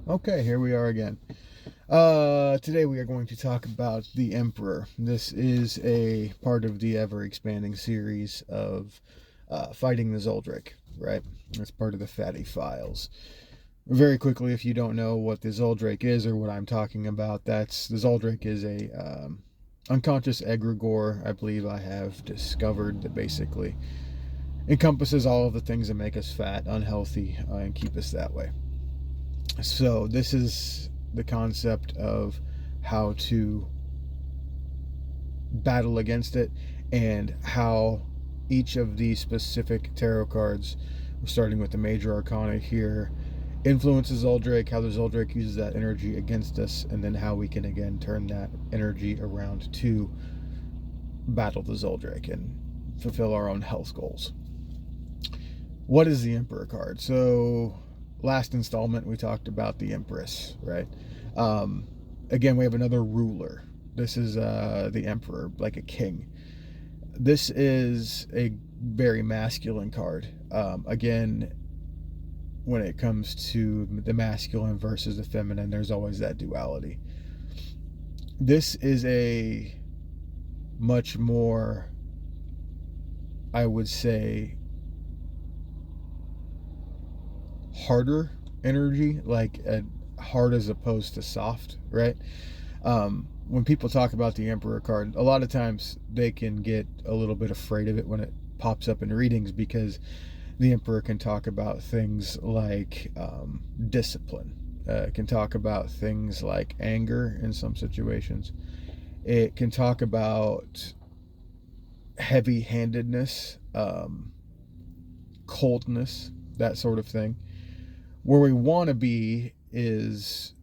Okay, here we are again. Today we are going to talk about the Emperor. This is a part of the ever expanding series of fighting the Zoldric, right? It's part of the Fatty Files. Very quickly, if you don't know what the Zoldric is or what I'm talking about, that's the Zoldric is a unconscious egregore. I believe I have discovered that basically encompasses all of the things that make us fat, unhealthy, and keep us that way. So this is the concept of how to battle against it and how each of these specific tarot cards, starting with the major arcana here, influences Zoldric, how the Zoldric uses that energy against us, and then how we can again turn that energy around to battle the Zoldric and fulfill our own health goals. What is the Emperor card? So last installment we talked about the Empress, right? Um, Again, we have another ruler. This is the Emperor, like a king. This is a very masculine card. Again, when it comes to the masculine versus the feminine, there's always that duality. This is a much more, I would say, harder energy, like hard as opposed to soft, right? When people talk about the Emperor card, a lot of times they can get a little bit afraid of it when it pops up in readings because the Emperor can talk about things like discipline. It can talk about things like anger in some situations. It can talk about heavy handedness, coldness, that sort of thing. Where we want to be is,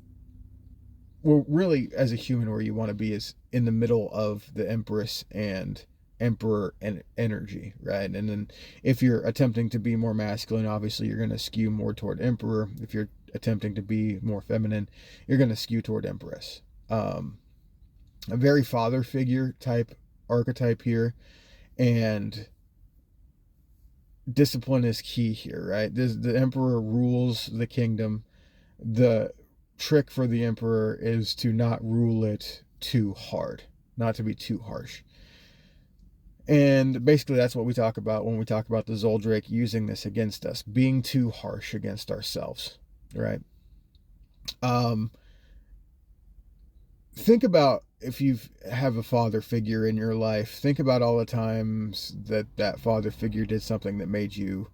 well, really, as a human, where you want to be is in the middle of the Empress and Emperor and energy, right? And then if you're attempting to be more masculine, obviously you're going to skew more toward Emperor. If you're attempting to be more feminine, you're going to skew toward Empress. A very father figure type archetype here, and discipline is key here, right? The Emperor rules the kingdom. The trick for the Emperor is to not rule it too hard, not to be too harsh. And basically, that's what we talk about when we talk about the Zoldric using this against us, being too harsh against ourselves, right? Um, think about if you have a father figure in your life, think about all the times that that father figure did something that made you,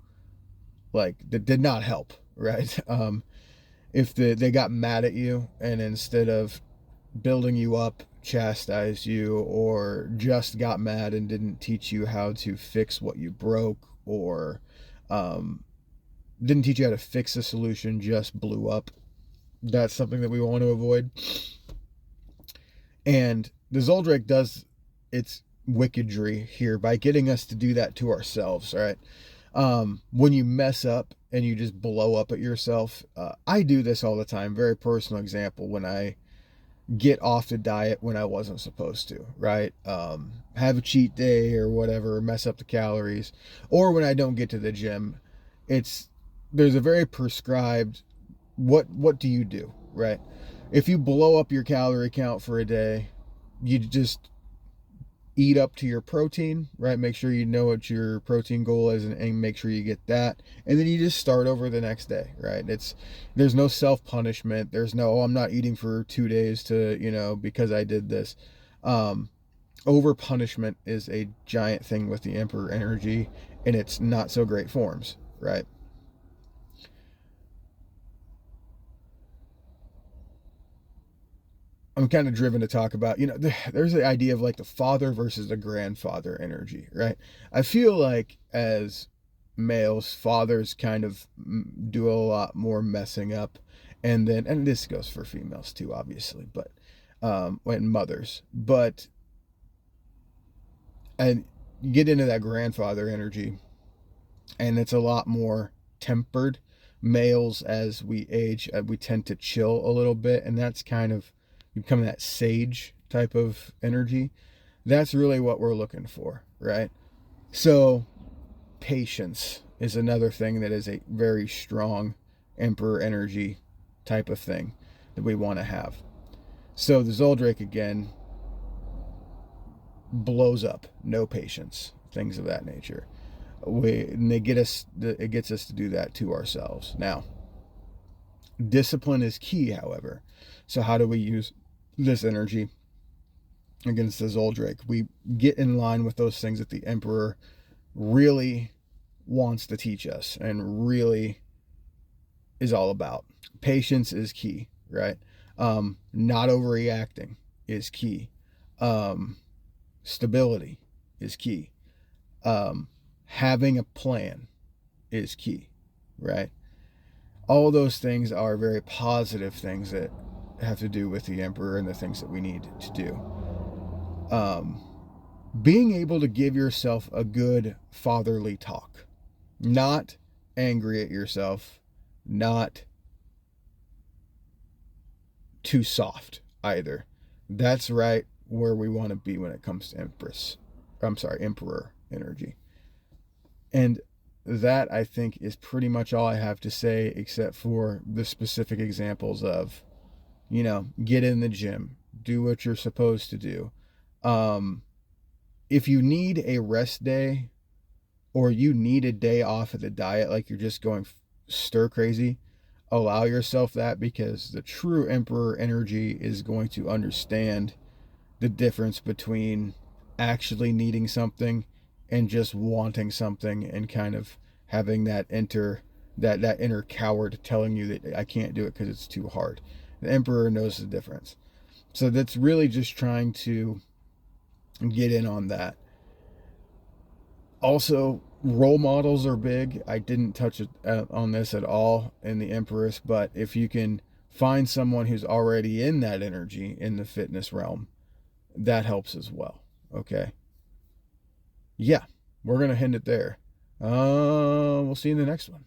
like, that did not help, right? If they got mad at you and instead of building you up, chastised you, or just got mad and didn't teach you how to fix what you broke, or um, didn't teach you how to fix a solution, just blew up. That's something that we want to avoid. And the Zoldric does its wickedry here by getting us to do that to ourselves, right? When you mess up and you just blow up at yourself, I do this all the time. Very personal example, when I get off the diet when I wasn't supposed to, right? Have a cheat day or whatever, mess up the calories, or when I don't get to the gym. It's There's a very prescribed, what do you do, right? If you blow up your calorie count for a day, you just eat up to your protein, right? Make sure you know what your protein goal is, and make sure you get that. And then you just start over the next day, right? There's no self punishment. There's no, oh, I'm not eating for 2 days to, because I did this. Um, Over punishment is a giant thing with the Emperor energy, and it's not so great forms, right? I'm kind of driven to talk about, there's the idea of like the father versus the grandfather energy, right? I feel like as males, fathers kind of do a lot more messing up. And this goes for females too, obviously, but, and mothers, but, and you get into that grandfather energy, and it's a lot more tempered. Males, as we age, we tend to chill a little bit, and that's kind of becoming that sage type of energy. That's really what we're looking for, right? So, patience is another thing that is a very strong Emperor energy. type of thing that we want to have. So the Zoldrake again blows up, no patience, things of that nature. It gets us to do that to ourselves. Now, discipline is key, however. So how do we use this energy against the Zoldrake? We get in line with those things that the Emperor really wants to teach us and really is all about. Patience is key, right? Not overreacting is key. Stability is key. Having a plan is key, right? All those things are very positive things that have to do with the Emperor and the things that we need to do. Being able to give yourself a good fatherly talk, not angry at yourself, not too soft either. That's right where we want to be when it comes to Emperor energy. And that, I think, is pretty much all I have to say, except for the specific examples of, get in the gym, do what you're supposed to do. If you need a rest day or you need a day off of the diet, like you're just going stir crazy, allow yourself that, because the true Emperor energy is going to understand the difference between actually needing something and just wanting something and kind of having that inner coward telling you that I can't do it because it's too hard. The Emperor knows the difference. So that's really just trying to get in on that. Also, role models are big. I didn't touch on this at all in the Empress, but if you can find someone who's already in that energy in the fitness realm, that helps as well. Okay. Yeah, we're going to end it there. We'll see you in the next one.